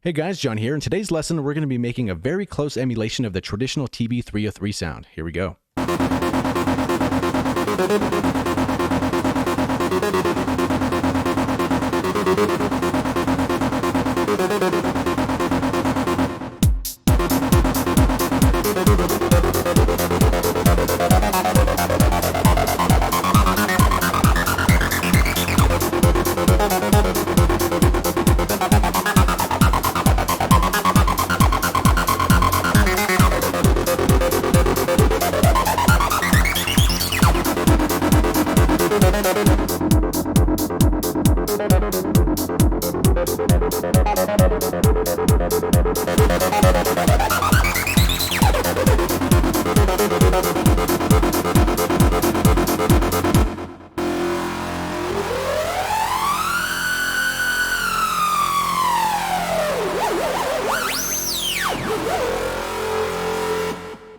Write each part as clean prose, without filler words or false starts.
Hey guys, John here. In today's lesson, we're going to be making a very close emulation of the traditional TB-303 sound. Here we go.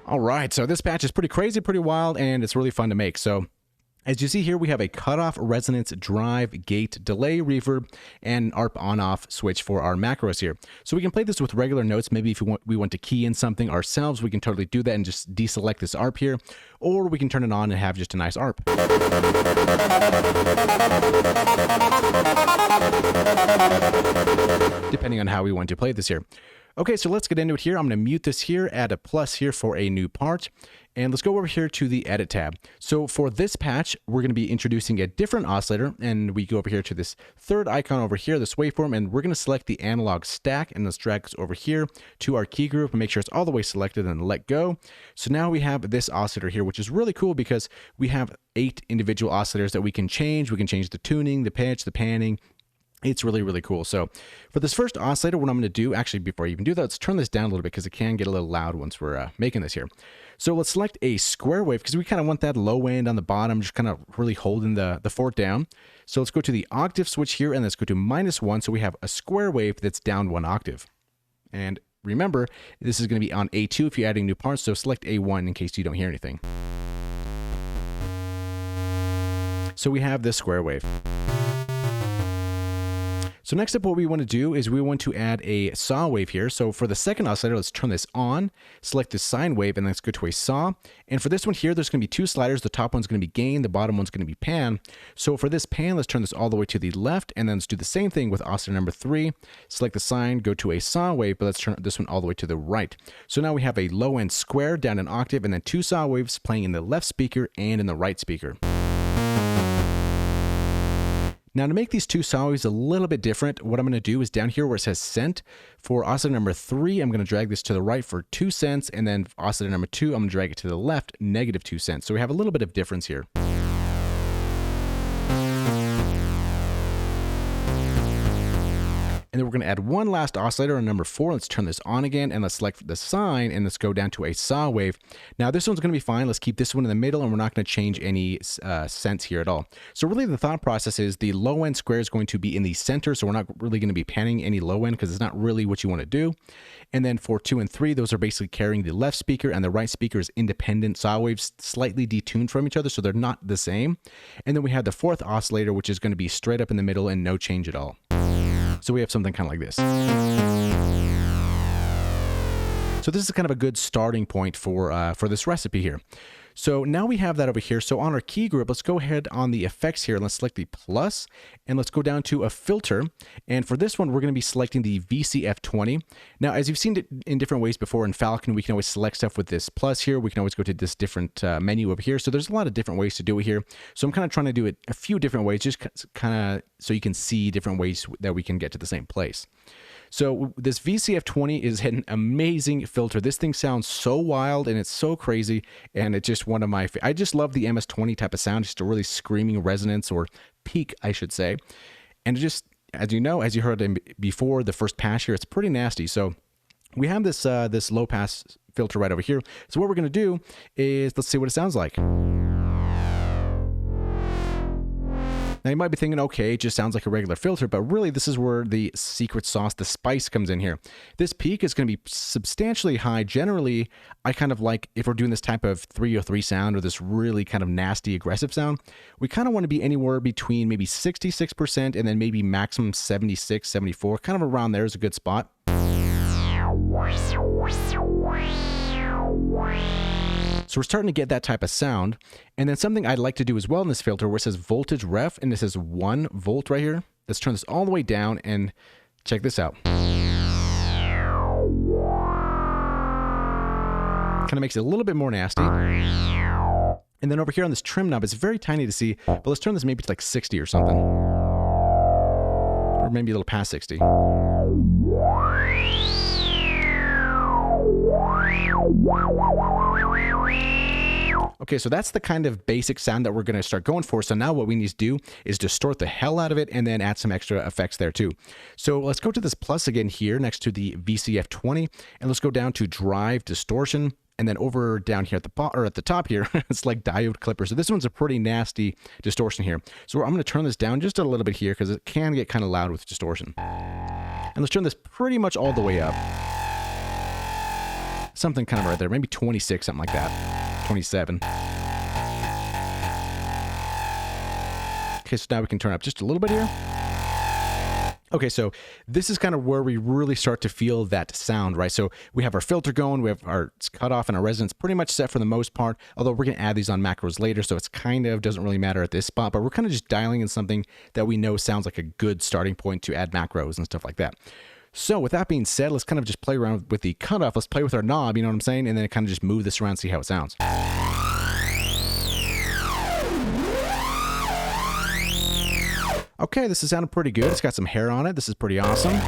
All right, so this patch is pretty crazy, pretty wild, and it's really fun to make. So as you see here, we have a cutoff, resonance, drive, gate, delay, reverb, and ARP on-off switch for our macros here. So we can play this with regular notes. Maybe if we want to key in something ourselves, we can totally do that and just deselect this ARP here. Or we can turn it on and have just a nice ARP. Depending on how we want to play this here. Okay, so let's get into it here. I'm going to mute this here, add a plus here for a new part, and let's go over here to the Edit tab. So for this patch, we're going to be introducing a different oscillator, and we go over here to this third icon over here, this waveform, and we're going to select the analog stack, and let's drag this over here to our key group and make sure it's all the way selected and let go. So now we have this oscillator here, which is really cool because we have 8 individual oscillators that we can change. We can change the tuning, the pitch, the panning. It's really, really cool. So for this first oscillator, what I'm going to do, actually, before I even do that, let's turn this down a little bit because it can get a little loud once we're making this here. So let's select a square wave because we kind of want that low end on the bottom, just kind of really holding the fort down. So let's go to the octave switch here and let's go to -1. So we have a square wave that's down 1 octave. And remember, this is going to be on A2 if you're adding new parts. So select A1 in case you don't hear anything. So we have this square wave. So next up, what we want to do is we want to add a saw wave here. So for the second oscillator, let's turn this on, select the sine wave, and let's go to a saw. And for this one here, there's going to be 2 sliders. The top one's going to be gain, the bottom one's going to be pan. So for this pan, let's turn this all the way to the left, and then let's do the same thing with oscillator number 3. Select the sine, go to a saw wave, but let's turn this one all the way to the right. So now we have a low end square down an octave, and then 2 saw waves playing in the left speaker and in the right speaker. Now to make these 2 saw waves a little bit different, what I'm going to do is down here where it says cent, for oscillator number 3, I'm going to drag this to the right for 2 cents, and then for oscillator number 2, I'm going to drag it to the left, -2 cents. So we have a little bit of difference here. And then we're going to add one last oscillator on number 4. Let's turn this on again, and let's select the sine, and let's go down to a saw wave. Now this one's going to be fine. Let's keep this one in the middle, and we're not going to change any cents here at all. So really the thought process is the low end square is going to be in the center, so we're not really going to be panning any low end because it's not really what you want to do. And then for 2 and 3, those are basically carrying the left speaker, and the right speaker is independent saw waves, slightly detuned from each other, so they're not the same. And then we have the 4th oscillator, which is going to be straight up in the middle and no change at all. So we have something kind of like this. So this is kind of a good starting point for this recipe here. So now we have that over here. So on our key group, let's go ahead on the effects here and let's select the plus, and let's go down to a filter. And for this one, we're going to be selecting the VCF20. Now, as you've seen it in different ways before in Falcon, we can always select stuff with this plus here. We can always go to this different menu over here. So there's a lot of different ways to do it here. So I'm kind of trying to do it a few different ways, just kind of so you can see different ways that we can get to the same place. So this VCF20 is an amazing filter. This thing sounds so wild and it's so crazy, and it's just one of my I just love the MS-20 type of sound, just a really screaming resonance, or peak, I should say. And it just, as you know, as you heard before, the first pass here, it's pretty nasty. So we have this this low pass filter right over here. So what we're going to do is let's see what it sounds like. Now you might be thinking, okay, it just sounds like a regular filter, but really this is where the secret sauce, the spice comes in here. This peak is going to be substantially high. Generally, I kind of like, if we're doing this type of 303 sound or this really kind of nasty, aggressive sound, we kind of want to be anywhere between maybe 66% and then maybe maximum 76, 74, kind of around there is a good spot. So we're starting to get that type of sound. And then something I'd like to do as well in this filter where it says voltage ref and it says 1 volt right here. Let's turn this all the way down and check this out. Kind of makes it a little bit more nasty. And then over here on this trim knob, it's very tiny to see, but let's turn this maybe to like 60 or something. Or maybe a little past 60. Okay, so that's the kind of basic sound that we're going to start going for. So now what we need to do is distort the hell out of it and then add some extra effects there too. So let's go to this plus again here next to the VCF20 and let's go down to drive distortion. And then over down here at the top here, it's like diode clipper. So this one's a pretty nasty distortion here. So I'm going to turn this down just a little bit here because it can get kind of loud with distortion. And let's turn this pretty much all the way up. Something kind of right there, maybe 26, something like that. 27. Okay, so now we can turn up just a little bit here. Okay, so this is kind of where we really start to feel that sound, right? So we have our filter going, we have our cutoff and our resonance pretty much set for the most part, although we're going to add these on macros later, so it's kind of doesn't really matter at this spot, but we're kind of just dialing in something that we know sounds like a good starting point to add macros and stuff like that. So with that being said, let's kind of just play around with the cutoff. Let's play with our knob, you know what I'm saying? And then kind of just move this around and see how it sounds. Okay, this is sounding pretty good. It's got some hair on it. This is pretty awesome.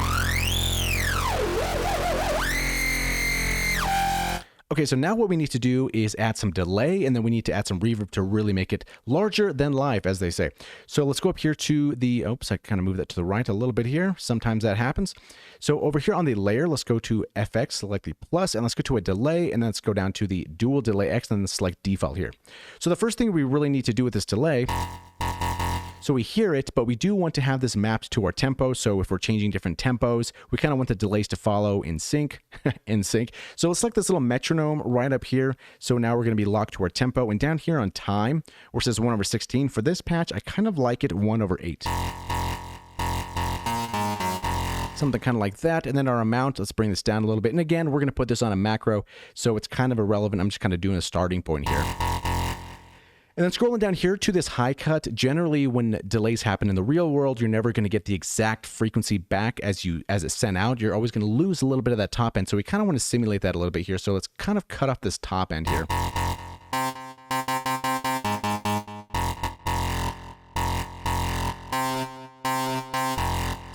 Okay, so now what we need to do is add some delay, and then we need to add some reverb to really make it larger than life, as they say. So let's go up here to the, oops, I kind of moved that to the right a little bit here. Sometimes that happens. So over here on the layer, let's go to FX, select the plus, and let's go to a delay, and then let's go down to the dual delay X, and then select default here. So the first thing we really need to do with this delay, so we hear it, but we do want to have this mapped to our tempo. So if we're changing different tempos, we kind of want the delays to follow in sync. So let's select this little metronome right up here. So now we're going to be locked to our tempo. And down here on time, where it says 1/16, for this patch, I kind of like it 1/8. Something kind of like that. And then our amount, let's bring this down a little bit. And again, we're going to put this on a macro. So it's kind of irrelevant. I'm just kind of doing a starting point here. And then scrolling down here to this high cut, generally when delays happen in the real world, you're never going to get the exact frequency back as it's sent out. You're always going to lose a little bit of that top end. So we kind of want to simulate that a little bit here. So let's kind of cut off this top end here.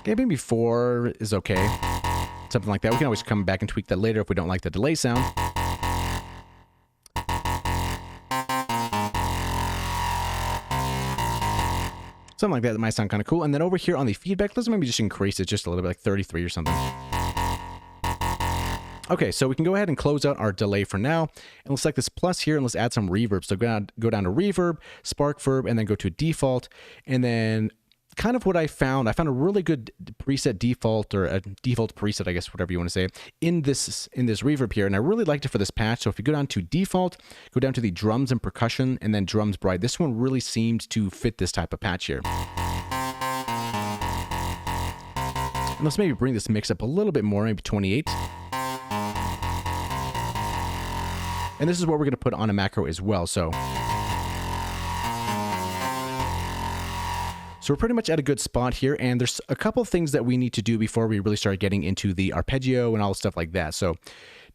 Okay, maybe 4 is okay. Something like that. We can always come back and tweak that later if we don't like the delay sound. Something like that might sound kind of cool. And then over here on the feedback, let's maybe just increase it just a little bit, like 33 or something. Okay, so we can go ahead and close out our delay for now. And let's select this plus here and let's add some reverb. So go down to reverb, spark verb, and then go to default. And then kind of what I found a really good preset default, or a default preset, I guess, whatever you want to say, in this reverb here. And I really liked it for this patch. So if you go down to default, go down to the drums and percussion, and then drums bright. This one really seemed to fit this type of patch here. And let's maybe bring this mix up a little bit more, maybe 28. And this is what we're going to put on a macro as well. So we're pretty much at a good spot here, and there's a couple of things that we need to do before we really start getting into the arpeggio and all stuff like that. So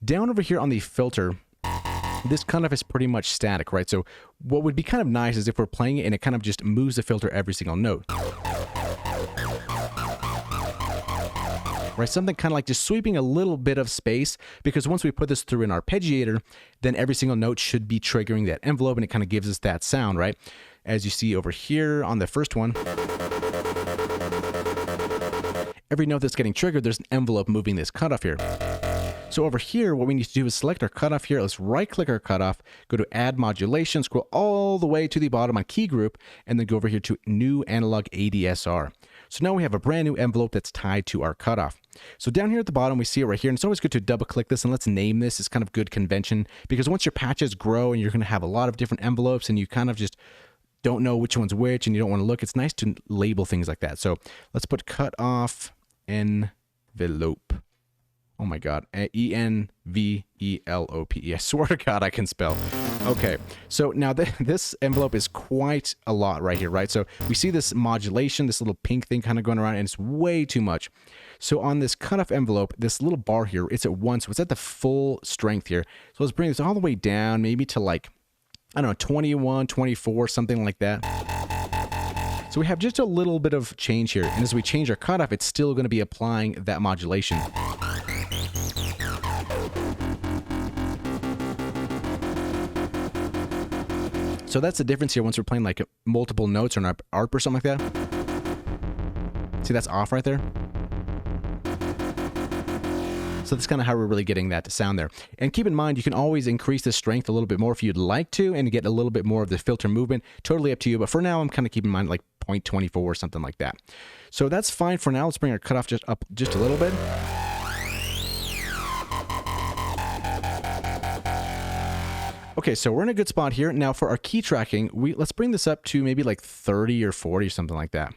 down over here on the filter, this kind of is pretty much static, right? So what would be kind of nice is if we're playing it and it kind of just moves the filter every single note. Right, something kind of like just sweeping a little bit of space, because once we put this through an arpeggiator, then every single note should be triggering that envelope, and it kind of gives us that sound, right? As you see over here on the first one, every note that's getting triggered, there's an envelope moving this cutoff here. So over here, what we need to do is select our cutoff here. Let's right-click our cutoff, go to Add Modulation, scroll all the way to the bottom on Key Group, and then go over here to New Analog ADSR. So now we have a brand new envelope that's tied to our cutoff. So down here at the bottom, we see it right here, and it's always good to double-click this, and let's name this. It's kind of good convention, because once your patches grow and you're going to have a lot of different envelopes, and you kind of just don't know which one's which, and you don't want to look, it's nice to label things like that. So let's put cutoff envelope. Oh my God, Envelope. I swear to God I can spell. Okay, so now this envelope is quite a lot right here, right? So we see this modulation, this little pink thing kind of going around, and it's way too much. So on this cutoff envelope, this little bar here, it's at 1, so it's at the full strength here. So let's bring this all the way down, maybe to like, I don't know, 21, 24, something like that. So we have just a little bit of change here, and as we change our cutoff, it's still going to be applying that modulation. So that's the difference here once we're playing like multiple notes or an ARP or something like that. See, that's off right there. So that's kind of how we're really getting that sound there. And keep in mind, you can always increase the strength a little bit more if you'd like to and get a little bit more of the filter movement. Totally up to you. But for now, I'm kind of keeping in mind like 0.24 or something like that. So that's fine for now. Let's bring our cutoff just up just a little bit. Okay, so we're in a good spot here. Now for our key tracking, let's bring this up to maybe like 30 or 40 or something like that.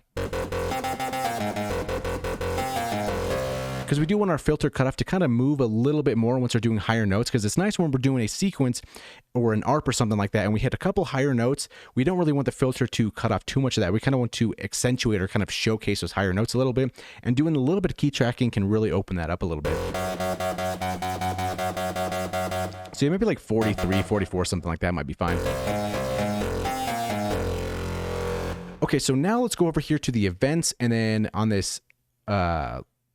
Because we do want our filter cutoff to kind of move a little bit more once we're doing higher notes, because it's nice when we're doing a sequence or an ARP or something like that and we hit a couple higher notes, we don't really want the filter to cut off too much of that. We kind of want to accentuate or kind of showcase those higher notes a little bit, and doing a little bit of key tracking can really open that up a little bit. So maybe like 43, 44, something like that might be fine. Okay, so now let's go over here to the events, and then on this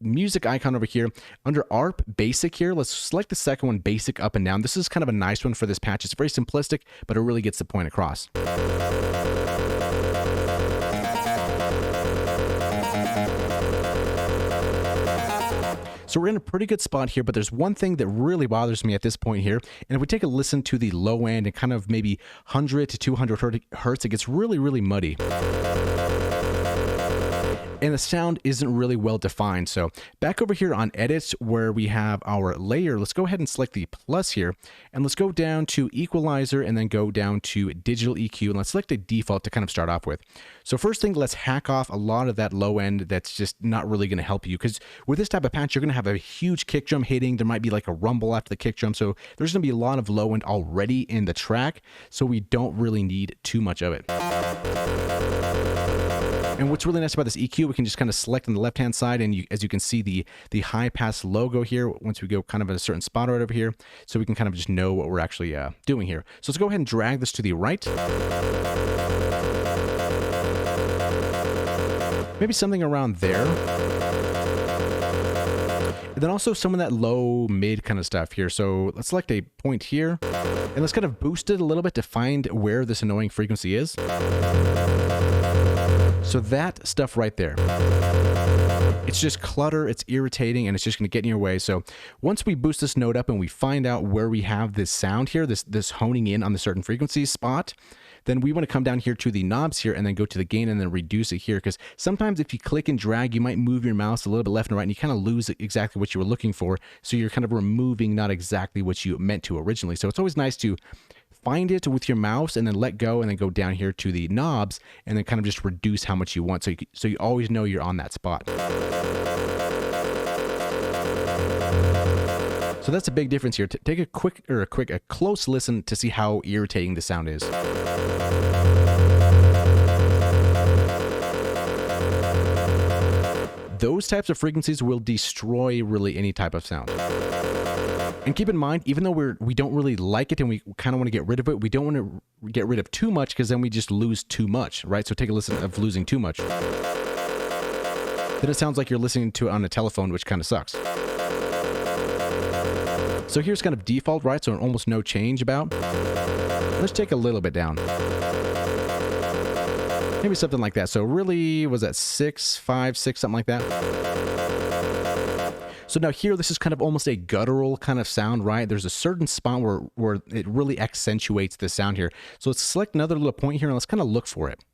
music icon over here under ARP Basic here, let's select the second one, Basic up and down. This is kind of a nice one for this patch. It's very simplistic, but it really gets the point across. So we're in a pretty good spot here, but there's one thing that really bothers me at this point here. And if we take a listen to the low end and kind of maybe 100 to 200 hertz, it gets really, really muddy. And the sound isn't really well defined. So back over here on edits where we have our layer, let's go ahead and select the plus here, and let's go down to equalizer and then go down to digital EQ, and let's select a default to kind of start off with. So first thing, let's hack off a lot of that low end that's just not really going to help you, because with this type of patch, you're going to have a huge kick drum hitting. There might be like a rumble after the kick drum. So there's going to be a lot of low end already in the track. So we don't really need too much of it. And what's really nice about this EQ, we can just kind of select on the left-hand side, and as you can see the high pass logo here, once we go kind of at a certain spot right over here, so we can kind of just know what we're actually doing here. So let's go ahead and drag this to the right. Maybe something around there. And then also some of that low mid kind of stuff here. So let's select a point here, and let's kind of boost it a little bit to find where this annoying frequency is. So that stuff right there, it's just clutter, it's irritating, and it's just going to get in your way. So once we boost this note up and we find out where we have this sound here, this honing in on the certain frequency spot, then we want to come down here to the knobs here and then go to the gain and then reduce it here. Because sometimes if you click and drag, you might move your mouse a little bit left and right, and you kind of lose exactly what you were looking for. So you're kind of removing not exactly what you meant to originally. So it's always nice to find it with your mouse and then let go and then go down here to the knobs and then kind of just reduce how much you want. So you always know you're on that spot. So that's a big difference here. Take a close listen to see how irritating the sound is. Those types of frequencies will destroy really any type of sound. And keep in mind, even though we don't really like it and we kind of want to get rid of it, we don't want to get rid of too much, because then we just lose too much, right? So take a listen of losing too much. Then it sounds like you're listening to it on a telephone, which kind of sucks. So here's kind of default, right? So almost no change about. Let's take a little bit down. Maybe something like that. So really, was that 6, 5, 6, something like that? So now here, this is kind of almost a guttural kind of sound, right? There's a certain spot where it really accentuates the sound here. So let's select another little point here and let's kind of look for it.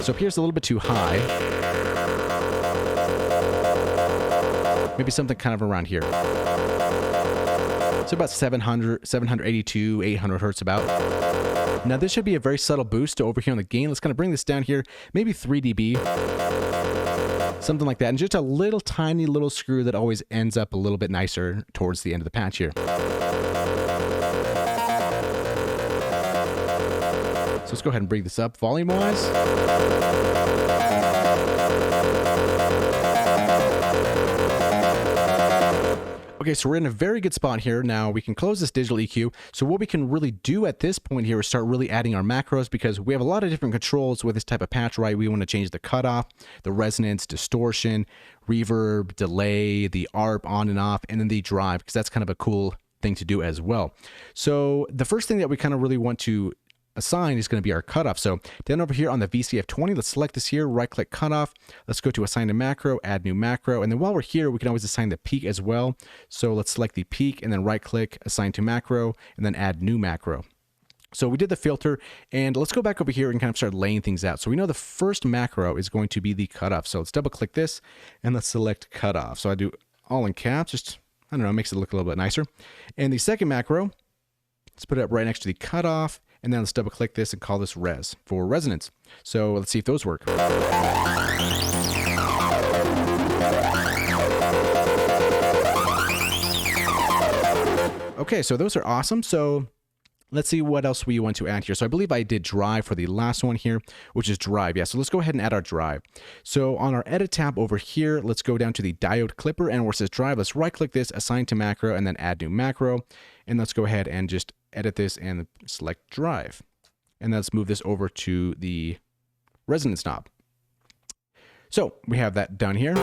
So here's a little bit too high. Maybe something kind of around here. So about 700, 782, 800 hertz about. Now this should be a very subtle boost to over here on the gain. Let's kind of bring this down here, maybe 3 dB. something like that. And just a little tiny little screw that always ends up a little bit nicer towards the end of the patch here. So let's go ahead and bring this up volume-wise. Okay, so we're in a very good spot here. Now we can close this digital EQ. So what we can really do at this point here is start really adding our macros, because we have a lot of different controls with this type of patch, right? We want to change the cutoff, the resonance, distortion, reverb, delay, the ARP on and off, and then the drive, because that's kind of a cool thing to do as well. So the first thing that we kind of really want to assign is going to be our cutoff. So down over here on the VCF20, let's select this here, right click cutoff. Let's go to assign to macro, add new macro. And then while we're here, we can always assign the peak as well. So let's select the peak and then right click, assign to macro, and then add new macro. So we did the filter, and let's go back over here and kind of start laying things out. So we know the first macro is going to be the cutoff. So let's double click this and let's select cutoff. So I do all in caps, just, I don't know, it makes it look a little bit nicer. And the second macro, let's put it up right next to the cutoff. And then let's double click this and call this res for resonance. So let's see if those work. Okay, so those are awesome. So let's see what else we want to add here. So I believe I did drive for the last one here, which is drive. Yeah, so let's go ahead and add our drive. So on our edit tab over here, let's go down to the diode clipper, and where it says drive, let's right click this, assign to macro, and then add new macro. And let's go ahead and just edit this and select drive. And let's move this over to the resonance knob. So we have that done here.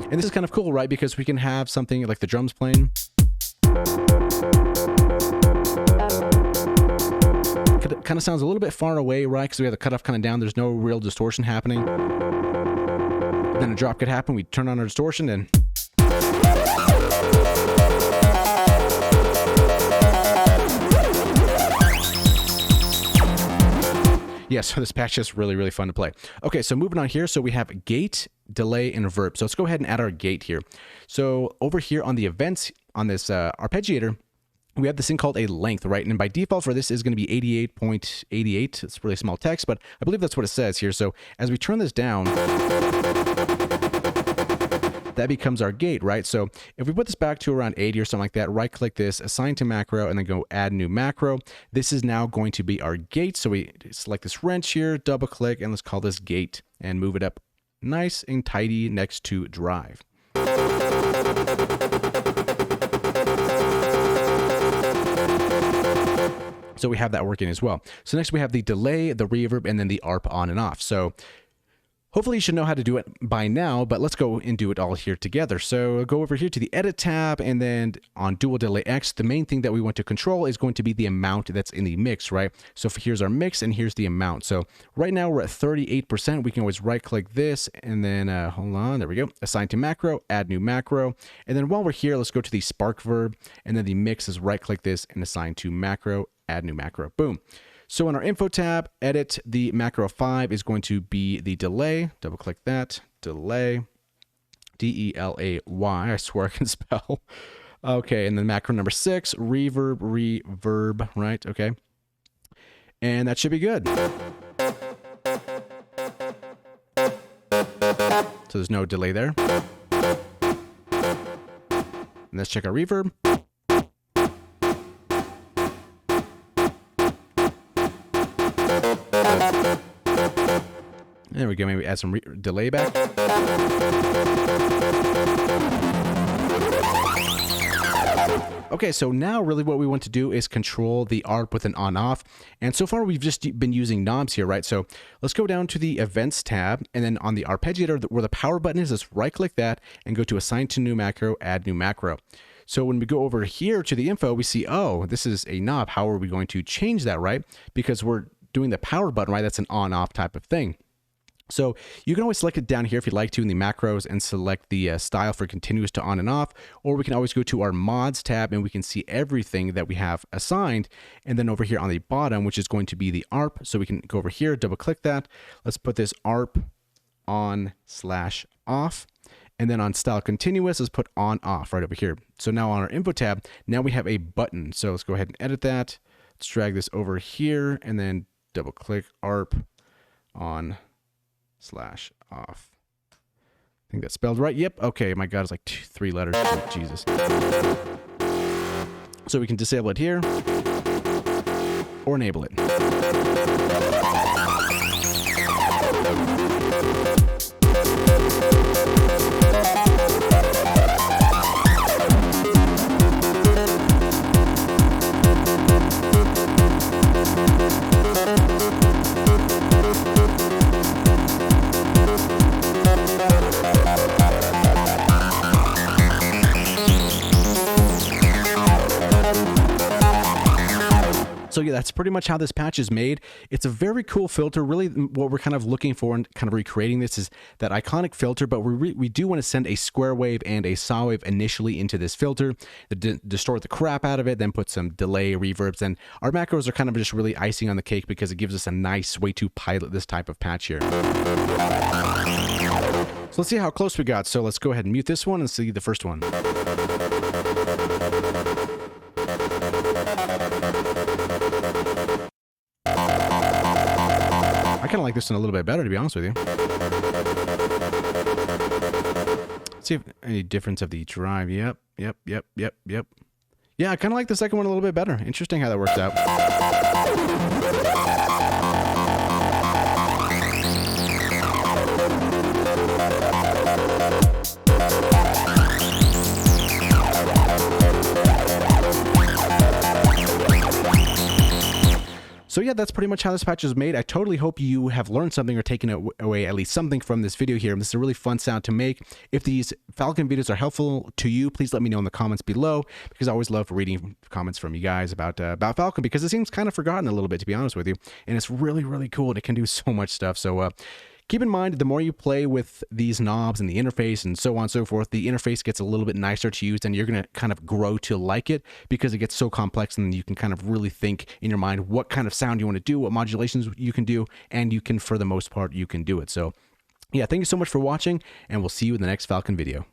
And this is kind of cool, right? Because we can have something like the drums playing. It kind of sounds a little bit far away, right? Because we have the cutoff kind of down. There's no real distortion happening. Then a drop could happen. We turn on our distortion and... yeah, so this patch is really, really fun to play. Okay, so moving on here. So we have gate, delay, and reverb. So let's go ahead and add our gate here. So over here on the events, on this arpeggiator, we have this thing called a length, right? And by default for this is going to be 88.88. It's really small text, but I believe that's what it says here. So as we turn this down, that becomes our gate, right? So if we put this back to around 80 or something like that, right click this, assign to macro, and then go add new macro. This is now going to be our gate. So we select this wrench here, double click, and let's call this gate and move it up nice and tidy next to drive. So we have that working as well. So next we have the delay, the reverb, and then the ARP on and off. So hopefully you should know how to do it by now, but let's go and do it all here together. So go over here to the edit tab, and then on dual delay X, the main thing that we want to control is going to be the amount that's in the mix, right? So here's our mix and here's the amount. So right now we're at 38%. We can always right click this and then, hold on, there we go. Assign to macro, add new macro. And then while we're here, let's go to the spark verb, and then the mix is right click this and assign to macro, add new macro, boom. So in our info tab, edit, the macro 5 is going to be the delay. Double click that, delay, D-E-L-A-Y, I swear I can spell. Okay, and then macro number 6, reverb, right? Okay. And that should be good. So there's no delay there. And let's check our reverb. There we go. Maybe add some delay back. Okay, so now really what we want to do is control the ARP with an on-off. And so far we've just been using knobs here, right? So let's go down to the events tab, and then on the arpeggiator where the power button is, let's right click that and go to assign to new macro, add new macro. So when we go over here to the info, we see, oh, this is a knob. How are we going to change that, right? Because we're doing the power button, right? That's an on-off type of thing. So you can always select it down here if you'd like to in the macros and select the style for continuous to on and off, or we can always go to our mods tab and we can see everything that we have assigned. And then over here on the bottom, which is going to be the ARP. So we can go over here, double click that. Let's put this ARP on/off. And then on style continuous, let's put on off right over here. So now on our info tab, now we have a button. So let's go ahead and edit that. Let's drag this over here and then double click ARP on I think that's spelled right. Yep. Okay. My God, it's like 3 letters. Oh, Jesus. So we can disable it here or enable it. So yeah, that's pretty much how this patch is made. It's a very cool filter. Really, what we're kind of looking for and kind of recreating this is that iconic filter, but we do want to send a square wave and a saw wave initially into this filter, distort the crap out of it, then put some delay, reverbs, and our macros are kind of just really icing on the cake because it gives us a nice way to pilot this type of patch here. So let's see how close we got. So let's go ahead and mute this one and see the first one. I kind of like this one a little bit better, to be honest with you. Let's see if any difference of the drive. Yep. Yeah, I kind of like the second one a little bit better. Interesting how that works out. So yeah, that's pretty much how this patch is made. I totally hope you have learned something or taken away at least something from this video here. This is a really fun sound to make. If these Falcon videos are helpful to you, please let me know in the comments below, because I always love reading comments from you guys about Falcon, because it seems kind of forgotten a little bit, to be honest with you. And it's really, really cool, and it can do so much stuff. So keep in mind, the more you play with these knobs and the interface and so on and so forth, the interface gets a little bit nicer to use, and you're going to kind of grow to like it because it gets so complex, and you can kind of really think in your mind what kind of sound you want to do, what modulations you can do, and you can, for the most part, you can do it. So yeah, thank you so much for watching, and we'll see you in the next Falcon video.